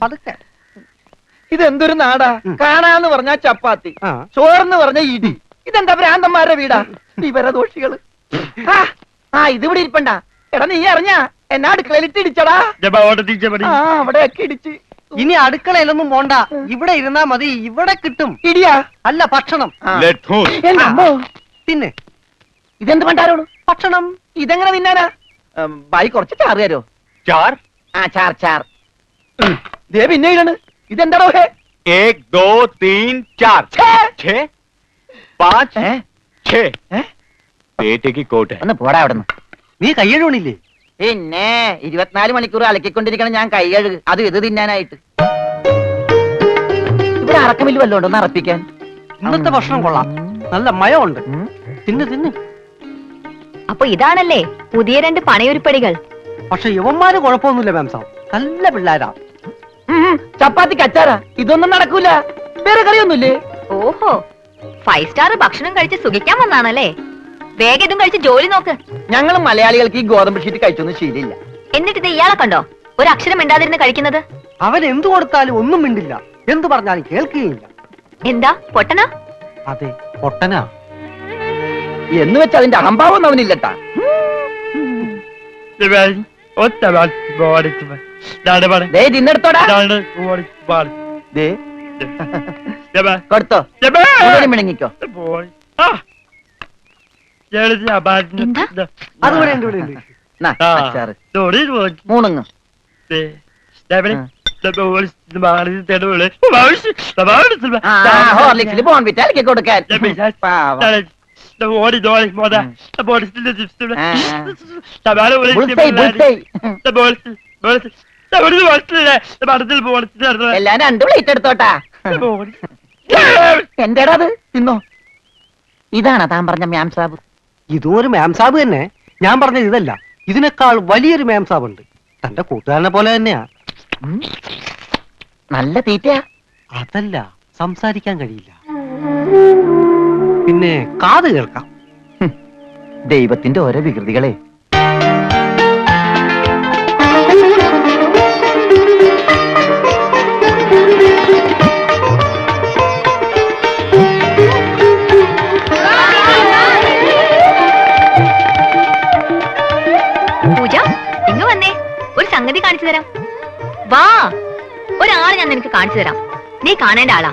പതുക്കെ. ഇതെന്തൊരു നാടാ? കാണാന്ന് പറഞ്ഞാ ചപ്പാത്തി, ചോറെന്ന് പറഞ്ഞ ഇടി. ഇതെന്താ ഭ്രാന്തന്മാരുടെ വീടാ? വിവരദോഷികള്. ഇതിവിടെ ഇരിപ്പണ്ട. എടാ നീ അറിഞ്ഞാ എന്നാ അടുക്കളയിലിട്ട് ഇടിച്ചടാ? അവിടെയൊക്കെ ഇടിച്ച്. ഇനി അടുക്കളയിലൊന്നും പോണ്ട, ഇവിടെ ഇരുന്നാ മതി. ഇവിടെ കിട്ടും. ഇടിയാ? അല്ല, ഭക്ഷണം. തിന്നെ. ഇതെന്ത് പണ്ടാരോട്? ഭക്ഷണം. ഇതെങ്ങനെ തിന്നാനാ? ബായി കുറച്ച് ചാറ് തരോ? चार ചാർ ചാർ. ദേ പിന്നെ ഇടാണ്. ഇതെന്താടോ? 1 2 3 4 6 5 6 പേटे की कोट है. ഒന്ന് പോടാ അവിടെ നിന്ന്. നീ കയ്യഴുണില്ലേ? പിന്നെ 24 മണിക്കൂർ അലക്കിക്കൊണ്ടിരിക്കണം ഞാൻ കൈ കഴുകു. അത് ഇത് തിന്നാനായിട്ട്. ഇവിടെ അറക്കമില്ല വല്ലോണ്ടോ ഒന്ന് അറപ്പിക്കാൻ? ഇന്നത്തെ ഭക്ഷണം കൊള്ളാം, നല്ല മയമുണ്ട്. തിന്ന് തിന്ന്. അപ്പൊ ഇതാണല്ലേ പുതിയ 2 പണയുരുപ്പടികൾ. പക്ഷെ യുവന്മാര് കുഴപ്പമൊന്നുമില്ല മാം സാബ്, നല്ല പിള്ളേരാ. ചപ്പാത്തിക്ക് അച്ചാറാ? ഇതൊന്നും നടക്കൂല. വേറെ കറിയൊന്നുമില്ലേ? ഓഹോ, 5 സ്റ്റാർ ഭക്ഷണം കഴിച്ച് സുഖിക്കാൻ വന്നാണല്ലേ? വേഗം ഇതും കഴിച്ച് ജോലി നോക്ക്. ഞങ്ങൾ മലയാളികൾക്ക് ഈ ഗോതമ്പ് ഷീറ്റ് കഴിച്ചൊന്നും ശീലില്ല. എന്നിട്ട് ഇത് ഇയാളെ കണ്ടോ ഒരു അക്ഷരം മിണ്ടാതിരുന്ന് കഴിക്കുന്നത്? അവൻ എന്തു കൊടുത്താലും ഒന്നും മിണ്ടില്ല, എന്തു പറഞ്ഞാലും കേൾക്കുകയില്ല. എന്താ പൊട്ടനാ? അതെ, പൊട്ടനാ. എന്ന് വെച്ച് അതിന്റെ അഹംഭാവം അവനില്ലട്ടാ. തിന്നെടുത്തോടാ. കൊടുത്തോ, മിണങ്ങിക്കോ. അതുപോലെ ഉണ്ട്, ഇവിടെ ഉണ്ട്. മൂണങ്ങ്. ഹോർലിക്സിൽ ബോൺവിറ്റ ഇറക്കി കൊടുക്കാൻ. എല്ലാം 2 പ്ലേറ്റ് എടുത്തോട്ടാ. എന്റേടാ അത്? തിന്നോ. ഇതാണോ താൻ പറഞ്ഞ മാം സാബ്? ഇതും ഒരു മാം സാബ് തന്നെ. ഞാൻ പറഞ്ഞത് ഇതല്ല, ഇതിനേക്കാൾ വലിയൊരു മാം സാബ് ഉണ്ട്. തന്റെ കൂട്ടുകാരനെ പോലെ തന്നെയാ. നല്ല തീറ്റയാ. അതല്ല, സംസാരിക്കാൻ കഴിയില്ല, പിന്നെ കാത് കേൾക്കാം. ദൈവത്തിന്റെ ഓരോ വികൃതികളെ. പൂജ, ഇങ്ങ് വന്നേ, ഒരു സംഗതി കാണിച്ചു തരാം. വാ, ഒരാളെ ഞാൻ നിനക്ക് കാണിച്ചു തരാം. നീ കാണേണ്ട ആളാ.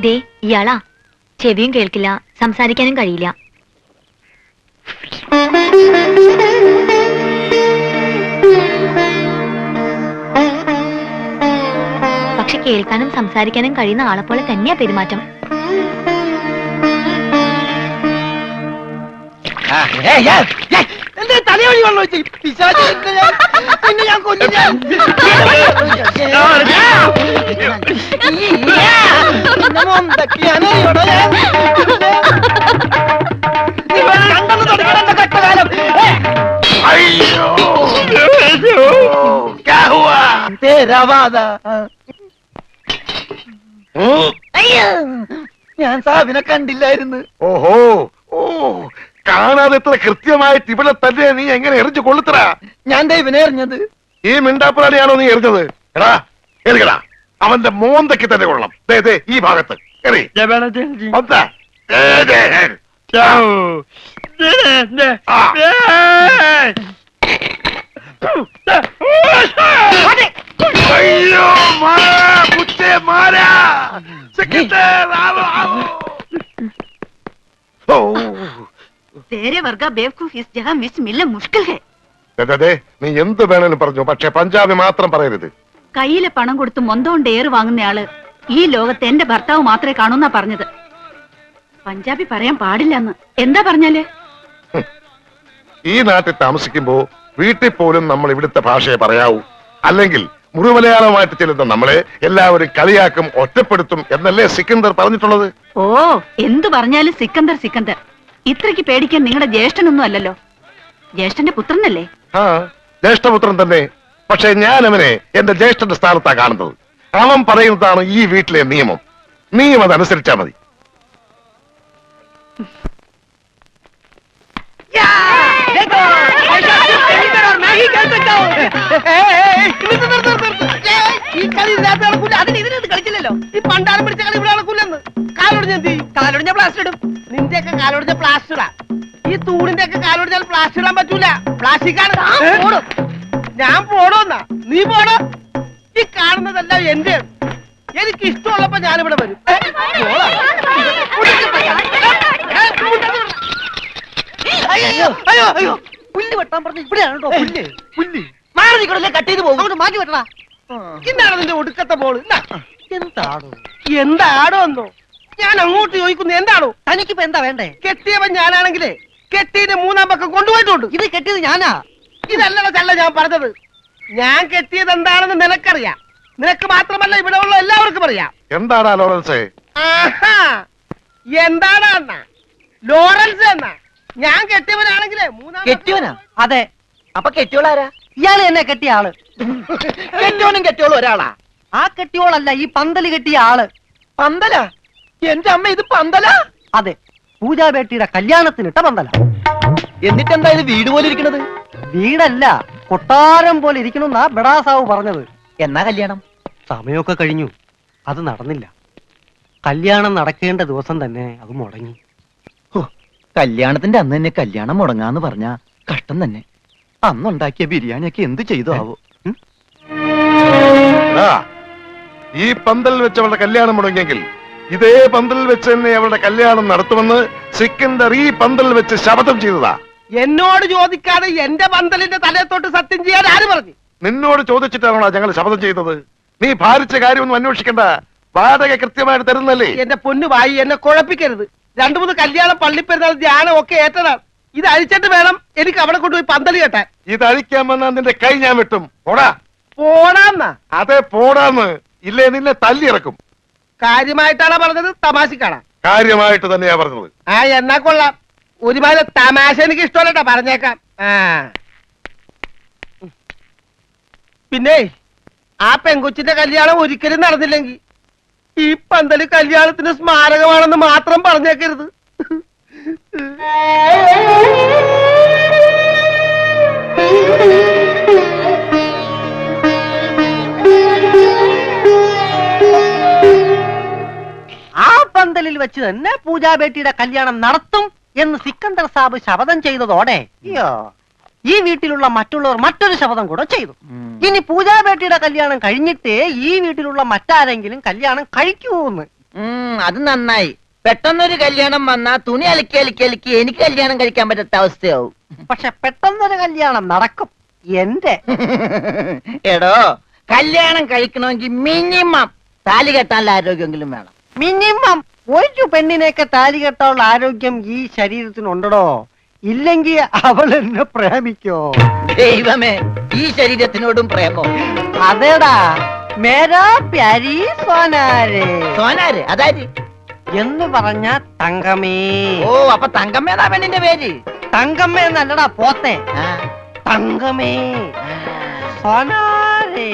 ദേ ഇയാളാ. ചെവിയും കേൾക്കില്ല, സംസാരിക്കാനും കഴിയില്ല. പക്ഷെ കേൾക്കാനും സംസാരിക്കാനും കഴിയുന്ന ആളെ പോലെ തന്നെയാ പെരുമാറ്റം. തലയൊഴി വെള്ളം വെച്ച് പിന്നെ ഞാൻ കൊല്ലു. ഞാൻ സാബിനെ കണ്ടില്ലായിരുന്നു. ഓഹോ, ഓ, കാണാതെ എത്ര കൃത്യമായിട്ട് ഇവിടെ തന്നെ നീ എങ്ങനെ എറിഞ്ഞു കൊള്ളുത്തറ? ഞാൻ ദൈവനെ എറിഞ്ഞത്. ഈ മിണ്ടാപ്പുറാണിയാണോ നീ എറിഞ്ഞത്? എടാ എറിയടാ, അവന്റെ മോന്തയ്ക്ക് തന്നെ കൊള്ളണം. ഈ ഭാഗത്ത് എറി. അയ്യോ മാരാ. तेरे वर्गा बेवकूफ इस जगह मिस मिलना मुश्किल है. നീ എന്ത് വേണേലും പറഞ്ഞു, പക്ഷെ പഞ്ചാബി മാത്രം പറയരുത്. കയ്യിലെ പണം കൊടുത്ത് മൊന്തോണ്ട് ഏറ് വാങ്ങുന്നയാള് ഈ ലോകത്ത് എന്റെ ഭർത്താവ് മാത്രമേ കാണൂന്നാ പറഞ്ഞത്. പഞ്ചാബി പറയാൻ പാടില്ലെന്ന്. എന്താ പറഞ്ഞാല്? ഈ നാട്ടിൽ താമസിക്കുമ്പോ വീട്ടിൽ പോലും നമ്മൾ ഇവിടുത്തെ ഭാഷയെ പറയാവൂ. അല്ലെങ്കിൽ മുഴുമലയാളമായിട്ട് ചെല്ലുന്ന നമ്മളെ എല്ലാവരും കളിയാക്കും, ഒറ്റപ്പെടുത്തും എന്നല്ലേ സിക്കന്ദർ പറഞ്ഞിട്ടുള്ളത്? ഓ, എന്തു പറഞ്ഞാലും സിക്കന്ദർ സിക്കന്ദർ. ഇത്രയ്ക്ക് പേടിക്കാൻ നിങ്ങളുടെ ജ്യേഷ്ഠനൊന്നും അല്ലല്ലോ. ജ്യേഷ്ഠന്റെ പുത്രനല്ലേ? ആ, ജ്യേഷ്ഠപുത്രൻ തന്നെ. പക്ഷെ ഞാൻ അവനെ എന്റെ ജ്യേഷ്ഠന്റെ സ്ഥാനത്താ കാണുന്നത്. അവൻ പറയുന്നതാണ് ഈ വീട്ടിലെ നിയമം. നീയും അതനുസരിച്ചാ മതി. ഈ കളി ഇതിനകത്ത് നടക്കൂല. അതിന് ഇതിനകത്ത് കളിച്ചില്ലല്ലോ. ഈ പണ്ടാരം പിടിച്ച കളി ഇവിടെ നടക്കൂലെന്ന്. കാലൊടിഞ്ഞ എന്ത് ചെയ്യും? കാലൊടിഞ്ഞ പ്ലാസ്റ്റർ ഇടും. നിന്റെയൊക്കെ കാലൊടിഞ്ഞ പ്ലാസ്റ്ററാ. ഈ തൂണിന്റെ ഒക്കെ കാലൊടിഞ്ഞാൽ പ്ലാസ്റ്റർ ഇടാൻ പറ്റൂല. പ്ലാസ്റ്റിക്കാണ്. ഞാൻ പോണോന്നാ? നീ പോണോ? ഈ കാണുന്നതെല്ലാം എന്റെ. എനിക്ക് ഇഷ്ടമുള്ളപ്പോ ഞാനിവിടെ വരും. അയ്യോ അയ്യോ അയ്യോ, പുല്ല് വെട്ടാൻ പറഞ്ഞ ഇവിടെയാണോ പുല്ല്? പുല്ല് മാറി നിൽക്കണല്ലേ, കട്ട് ചെയ്ത് പോകും. അങ്ങോട്ട് മാറ്റി വെട്ടണ. ഇന്നാണ് നിന്റെ ഒടുക്കത്തെ ബോള്. എന്താടോ എന്താടോ എന്നോ ഞാൻ അങ്ങോട്ട് ചോദിക്കുന്നു. എന്താണോ തനിക്കിപ്പോ എന്താ വേണ്ടേ? കെട്ടിയവൻ ഞാനാണെങ്കിലേ കെട്ടിയുടെ മൂന്നാം പക്കം കൊണ്ടുപോയിട്ടുണ്ട്. ഇത് കെട്ടിയത് ഞാനാ. ഇതല്ലട ചല്ല ഞാൻ പറഞ്ഞത്. ഞാൻ കെട്ടിയത് എന്താണെന്ന് നിനക്കറിയാം. നിനക്ക് മാത്രമല്ല ഇവിടെ ഉള്ള എല്ലാവർക്കും അറിയാം. എന്താടാ ലോറൻസേ? ആഹാ, എന്താടാ എന്നാ ലോറൻസ് എന്നാ? ഞാൻ കെട്ടിയവനാണെങ്കിലേ മൂന്നാം കെട്ടിയോനാ? അതെ. അപ്പൊ കെട്ടിയോളാരാ? ഇയാള് എന്നെ കെട്ടിയ ആള്. കെട്ടിയോനും കെട്ടിയോളും ഒരാളാ? ആ കെട്ടിയോളല്ല, ഈ പന്തല് കെട്ടിയ ആള്. പന്തല? എന്റെ അമ്മ, ഇത് പന്തല? അതെ, പൂജാബേട്ടിയുടെ കല്യാണത്തിനിട്ട പന്തല. എന്നിട്ടെന്താ ഇത് വീട് പോലെ ഇരിക്കണത്? വീടല്ല, കൊട്ടാരം പോലെ ഇരിക്കണമെന്നാ ബഡാസാവ് പറഞ്ഞത്. എന്നാ കല്യാണം? സമയമൊക്കെ കഴിഞ്ഞു, അത് നടന്നില്ല. കല്യാണം നടക്കേണ്ട ദിവസം തന്നെ അത് മുടങ്ങി. കല്യാണത്തിന്റെ അന്ന് തന്നെ കല്യാണം മുടങ്ങാന്ന് പറഞ്ഞ കഷ്ടം തന്നെ. അന്നുണ്ടാക്കിയ ബിരിയാണിയൊക്കെ എന്ത് ചെയ്തു ആവോ? എടാ, ഈ പന്തലിൽ വെച്ച് അവളുടെ കല്യാണം മുടങ്ങിയെങ്കിൽ ഇതേ പന്തലിൽ വെച്ച് തന്നെ അവളുടെ കല്യാണം നടത്തുമെന്ന് സിക്കന്ദർ ഈ പന്തലിൽ വെച്ച് ശപഥം ചെയ്തതാ. എന്നോട് ചോദിക്കാതെ എന്റെ പന്തലിന്റെ തലയത്തോട്ട് സത്യം ചെയ്യാൻ ആര് പറഞ്ഞു? നിന്നോട് ചോദിച്ചിട്ടാണോ ഞങ്ങൾ ശപഥം ചെയ്തത്? നീ ഭാരിച്ച കാര്യമൊന്നും അന്വേഷിക്കണ്ട. വാടക കൃത്യമായിട്ട് തരുന്നല്ലേ? എന്റെ പൊന്നു വായി, എന്നെ കുഴപ്പിക്കരുത്. 2-3 കല്യാണം, പള്ളിപ്പെരുന്നാൾ, ധ്യാനം ഒക്കെ ഏറ്റതാണ്. ഇത് അഴിച്ചിട്ട് വേണം എനിക്ക് അവിടെ കൊണ്ടുപോയി പന്തല് കെട്ടാൻ. ഇത് അഴിക്കാൻ വന്നാ നിന്റെ കൈ ഞാൻ വെട്ടും. പോടാ. പോടാന്നാ? അതെ, പോടാന്ന്. ഇല്ലേ നിന്നെ തല്ലി ഇറക്കും. കാര്യമായിട്ടാണോ പറഞ്ഞത്, തമാശക്കാണാ? കാര്യമായിട്ട് തന്നെയാ പറഞ്ഞത്. ആ, എന്നാ കൊള്ളാം. ഒരുമാതിരി തമാശ എനിക്ക് ഇഷ്ടമല്ലട്ടാ, പറഞ്ഞേക്കാം. ആ, പിന്നെ ആ പെങ്കൊച്ചിന്റെ കല്യാണം ഒരിക്കലും നടന്നില്ലെങ്കിൽ ഈ പന്തല് കല്യാണത്തിന് സ്മാരകമാണെന്ന് മാത്രം പറഞ്ഞേക്കരുത്. ആ പന്തലിൽ വെച്ച് തന്നെ പൂജാബേട്ടിയുടെ കല്യാണം നടത്തും എന്ന് സിക്കന്ദർ സാബ് ശപഥം ചെയ്തതോടെ ഈ വീട്ടിലുള്ള മറ്റുള്ളവർ മറ്റൊരു ശപഥം കൂടെ ചെയ്തു. ഇനി പൂജാബേട്ടിയുടെ കല്യാണം കഴിഞ്ഞിട്ടേ ഈ വീട്ടിലുള്ള മറ്റാരെങ്കിലും കല്യാണം കഴിക്കൂന്ന്. അത് നന്നായി. പെട്ടെന്നൊരു കല്യാണം വന്നാ തുണി അലക്കി അലക്കി അലക്കി എനിക്ക് കല്യാണം കഴിക്കാൻ പറ്റാത്ത അവസ്ഥയാവും. പക്ഷെ പെട്ടെന്നൊരു കല്യാണം നടക്കും എന്റെ. എടോ, കല്യാണം കഴിക്കണമെങ്കിൽ മിനിമം താലി കെട്ടാനുള്ള ആരോഗ്യമെങ്കിലും വേണം. മിനിമം ഒരു പെണ്ണിനെയൊക്കെ താലി കെട്ടാനുള്ള ആരോഗ്യം ഈ ശരീരത്തിനുണ്ടോ? ഇല്ലെങ്കിൽ അവൾ എന്നെ പ്രേമിക്കോ? ദൈവമേ, ഈ ശരീരത്തിനോടും പ്രേമോ? അതേടാ, മേരാ പ്യാരി സോനാരെ. സോനാര് അതാര്? എന്ന് പറഞ്ഞ തങ്കമേ. ഓ, അപ്പൊ തങ്കമ്മേതാ പെണ്ണിന്റെ പേര്? തങ്കമ്മ എന്നല്ലടാ പോത്തെ, ആ, തങ്കമേ സോനാരെ.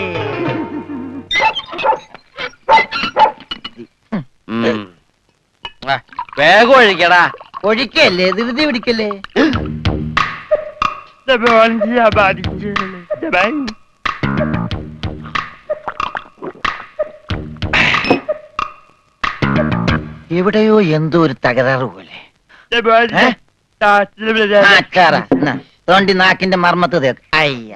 വേഗം ഒഴിക്കടാ. ഒഴിക്കല്ലേ, ധൃതി പിടിക്കല്ലേ. എവിടെയോ എന്തോ ഒരു തകരാറ് പോലെ. തോണ്ടി നാക്കിന്റെ മർമ്മത്ത് തേക്ക്. അയ്യ,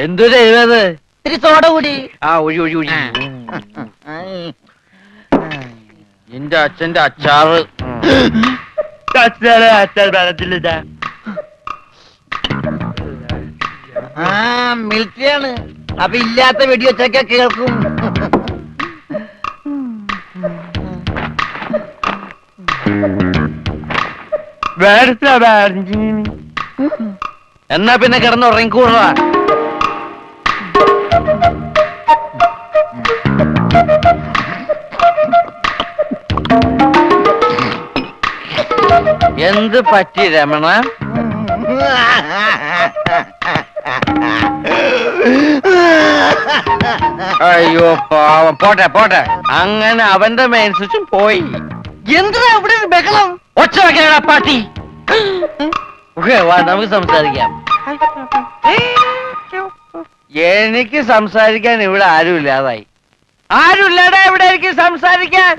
എന്തു ചെയ്തത്? ഇത്തിരി സോഡ കൂടി. ആ, ഒഴി ഒഴി ഒഴി. നിന്റെ അച്ഛന്റെ അച്ചാറ്. ആ, മിലിറ്ററിയാണ്. അപ്പൊ ഇല്ലാത്ത വെടിവെച്ചൊക്കെ കേൾക്കും. എന്നാ പിന്നെ കിടന്ന് ഉറങ്ങിക്കൂടാ. എന്ത് പറ്റി രമണ? അയ്യോ പാവം. പോട്ടെ പോട്ടെ. അങ്ങനെ അവന്റെ മെയിൻ സ്വിച്ചും പോയി. എന്തിനാ ഇവിടെ ഒരു ബഹളം? ഒച്ച വെക്കണ പാട്ടി. വാ, നമുക്ക് സംസാരിക്കാം. എനിക്ക് സംസാരിക്കാൻ ഇവിടെ ആരുമില്ലാതായി. ആരുമില്ലാടാ ഇവിടെ എനിക്ക് സംസാരിക്കാൻ.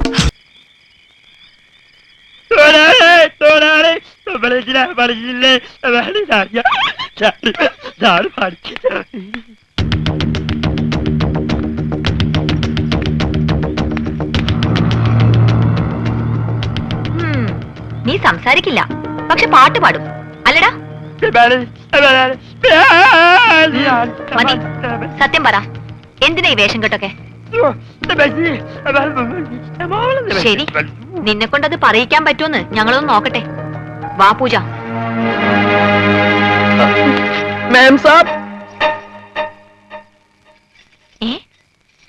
നീ സംസാരിക്കില്ല, പക്ഷെ പാട്ട് പാടും അല്ലടാ? മതി, സത്യം പറ, എന്തിനാ ഈ വേഷം കെട്ടൊക്കെ? ശരി, നിന്നെ കൊണ്ടത് പറയിക്കാൻ പറ്റുമെന്ന് ഞങ്ങളൊന്ന് നോക്കട്ടെ. വാ പൂജ. മാം സാബ്,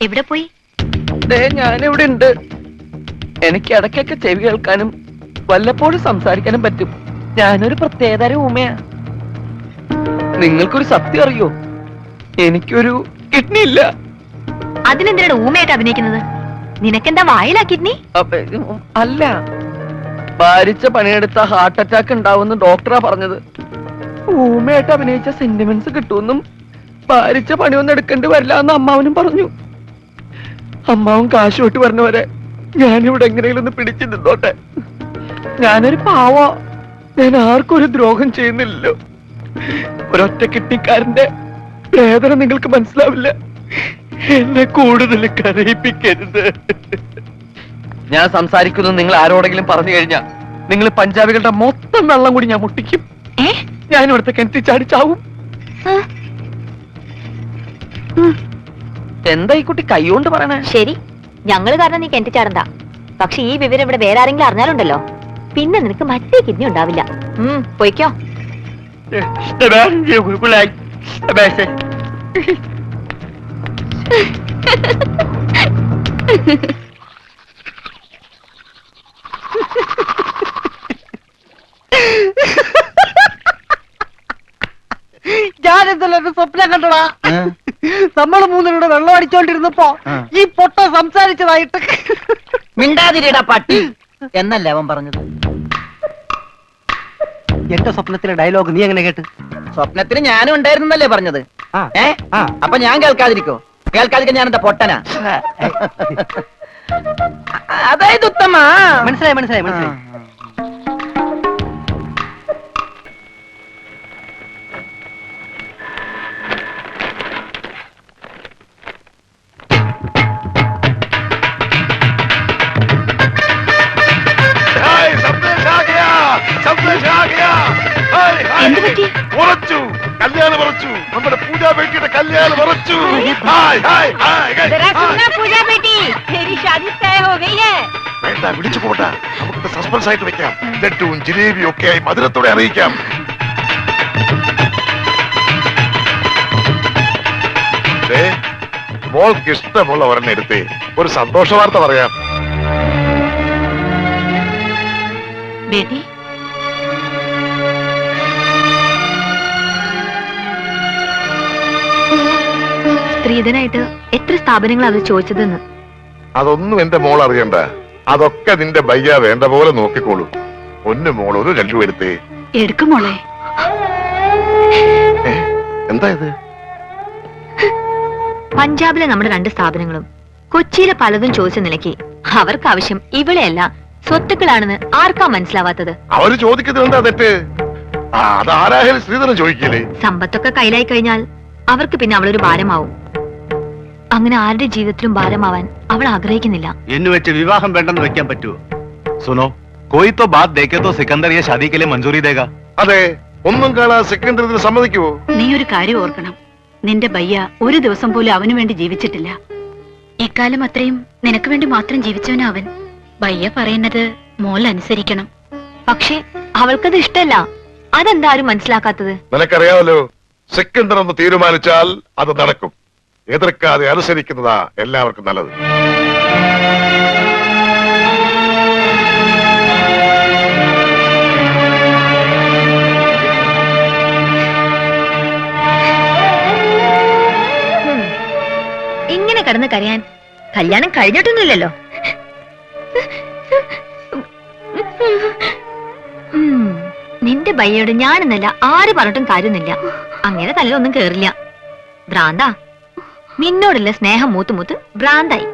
എവിടെ പോയി? ഞാനിവിടെ ഉണ്ട്. എനിക്ക് ഇടയ്ക്കൊക്കെ ചെവി കേൾക്കാനും വല്ലപ്പോഴും സംസാരിക്കാനും പറ്റും. ഞാനൊരു പ്രത്യേകതരം ഊമയാ. നിങ്ങൾക്കൊരു സത്യം അറിയോ? എനിക്കൊരു കിഡ്നി ഇല്ല. അതിനെന്തിനാണ് ഊമയായിട്ട് അഭിനയിക്കുന്നത്? നിനക്കെന്താ വായിലാ കിഡ്നി? അല്ല, ഭാരിച്ച പണിയെടുത്ത ഹാർട്ട് അറ്റാക്ക് ഉണ്ടാവുമെന്ന് ഡോക്ടറാ പറഞ്ഞത്. ഊമയായിട്ട് അഭിനയിച്ച സെന്റിമെന്റ്സ് കിട്ടുമെന്നും ഭാരിച്ച പണിയൊന്നും എടുക്കേണ്ടി വരില്ല എന്ന് അമ്മാവനും പറഞ്ഞു. അമ്മാവൻ കാശ് വിട്ട് പറഞ്ഞവരെ ഞാനിവിടെ എങ്ങനെയും ഒന്ന് പിടിച്ചു നിന്നോട്ടെ. ഞാനൊരു പാവ, ഞാൻ ആർക്കും ഒരു ദ്രോഹം ചെയ്യുന്നില്ലല്ലോ. ഒരൊറ്റ കിഡ്നിക്കാരന്റെ വേദന നിങ്ങൾക്ക് മനസ്സിലാവില്ല. എന്നെ കൂടുതൽ കരയിപ്പിക്കരുത്. ഞാൻ സംസാരിക്കുന്നു നിങ്ങൾ ആരോടെങ്കിലും പറഞ്ഞു കഴിഞ്ഞാൽ നിങ്ങൾ പഞ്ചാബികളുടെ മൊത്തം വെള്ളം കൂടി ഞാൻ മുട്ടിക്കും. ഞാൻ ഇവിടുത്തെ കിണറ്റി ചാടിച്ചാവും. എന്താ ഈ കുട്ടി കൈകൊണ്ട് പറയണേ? ശരി, ഞങ്ങള് കാരണം നീ കിണറ്റി ചാടണ്ട. പക്ഷെ ഈ വിവരം ഇവിടെ വേറെ ആരെങ്കിലും അറിഞ്ഞാലുണ്ടല്ലോ, പിന്നെ നിനക്ക് മറ്റേ കിഡ്നി ഉണ്ടാവില്ല. പോയിക്കോ. ഞാനെന്തല്ലോ സ്വപ്നം കണ്ടടാ. നമ്മള് മൂന്നിലൂടെ വെള്ളം അടിച്ചോണ്ടിരുന്നപ്പോ ഈ പൊട്ട സംസാരിച്ചതായിട്ട്. മിണ്ടാതിരിടാ പട്ടി എന്നല്ലേ അവൻ പറഞ്ഞത്. എന്റെ സ്വപ്നത്തിലെ ഡയലോഗ് നീ എങ്ങനെ കേട്ട്? സ്വപ്നത്തിന് ഞാനും ഉണ്ടായിരുന്നല്ലേ പറഞ്ഞത്. അപ്പൊ ഞാൻ കേൾക്കാതിരിക്കോ? കേൾക്കാതിരിക്കാൻ ഞാൻ എന്താ പൊട്ടനാ? അതായത് ഉത്തമ. മനസ്സിലായി മനസ്സിലായി മനസ്സിലായി. ഉറച്ചു, കല്യാണം ഉറച്ചു. നമ്മുടെ പൂജാ ബേട്ടിയുടെ കല്യാണം ഉറച്ചു. വേണ്ട, വിളിച്ചു പോട്ടെ. നമുക്ക് സസ്പെൻസ് ആയിട്ട് വെക്കാം. ലഡ്ഡുവും ജിലേബിയും ഒക്കെ ആയി മധുരത്തോടെ അറിയിക്കാം. മോൾക്ക് ഇഷ്ടമുള്ള ഒരെണ്ണം എടുത്തേ, ഒരു സന്തോഷ വാർത്ത പറയാം. ബേട്ടി, സ്ത്രീധനായിട്ട് എത്ര സ്ഥാപനങ്ങൾ അത് ചോദിച്ചതെന്ന്. അതൊന്നും എന്റെ മോൾ അറിയണ്ട. അതൊക്കെ നിന്റെ ബയ്യ വേണ്ട പോലെ നോക്കിക്കോളൂ. ഒന്ന് മോൾ ഒരു ലഡ്ഡു എടുത്തേ. എടുക്കും മോളെ. എന്താ ഇത്? പഞ്ചാബിലെ നമ്മുടെ 2 സ്ഥാപനങ്ങളും കൊച്ചിയിലെ പലതും ചോദിച്ച നിലയ്ക്ക് അവർക്ക് ആവശ്യം ഇവിടെയല്ല സ്വത്തുക്കളാണെന്ന് ആർക്കാ മനസ്സിലാവാത്തത്? അവര് ചോദിക്കുന്നത് എന്താ തെറ്റ്? അതാരായാലും ശ്രീധരൻ ചോദിക്കില്ലേ? സമ്പത്തൊക്കെ കയ്യിലായി കഴിഞ്ഞാൽ അവർക്ക് പിന്നെ അവളൊരു ഭാരമാവും. അങ്ങനെ ആരുടെ ജീവിതത്തിലും ഭാരമാവാൻ അവൾ ആഗ്രഹിക്കുന്നില്ല. എന്ന് വെച്ച് വിവാഹം വേണ്ടെന്ന് വെക്കാൻ പറ്റുമോ? സുനോ, കോയി തോ ബാത് ദേഖേ തോ സിക്കന്ദർ യെ ഷാദി കെ ലിയെ മഞ്ജൂരി ദേഗാ. അതെ, ഒന്നും കാണാതെ സിക്കന്ദർ ഇതിന് സമ്മതിക്കുവോ? നീ ഒരു കാര്യം ഓർക്കണം, നിന്റെ ബയ്യ ഒരു ദിവസം പോലും അവനു വേണ്ടി ജീവിച്ചിട്ടില്ല. ഇക്കാലം അത്രയും നിനക്ക് വേണ്ടി മാത്രം ജീവിച്ചവനാ അവൻ. ബയ്യ പറയുന്നത് മോൾ അനുസരിക്കണം. പക്ഷെ അവൾക്കത് ഇഷ്ടല്ല. അതെന്താരും മനസ്സിലാക്കാത്തത്? നിനക്കറിയാമല്ലോ, സിക്കന്ദർ ഒന്ന് തീരുമാനിച്ചാൽ അത് നടക്കും. എതിർക്കാതെ അനുസരിക്കുന്നതാ എല്ലാവർക്കും നല്ലത്. ഇങ്ങനെ കിടന്ന് കരയാൻ കല്യാണം കഴിഞ്ഞിട്ടൊന്നുമില്ലല്ലോ. നിന്റെ ബയ്യോട് ഞാനെന്നല്ല ആര് പറഞ്ഞിട്ടും കാര്യമൊന്നുമില്ല. അങ്ങനെ തലയിലൊന്നും കേറില്ല. ഭ്രാന്താ. നിന്നോടുള്ള സ്നേഹം മൂത്ത് മൂത്ത് ഭ്രാന്തായി.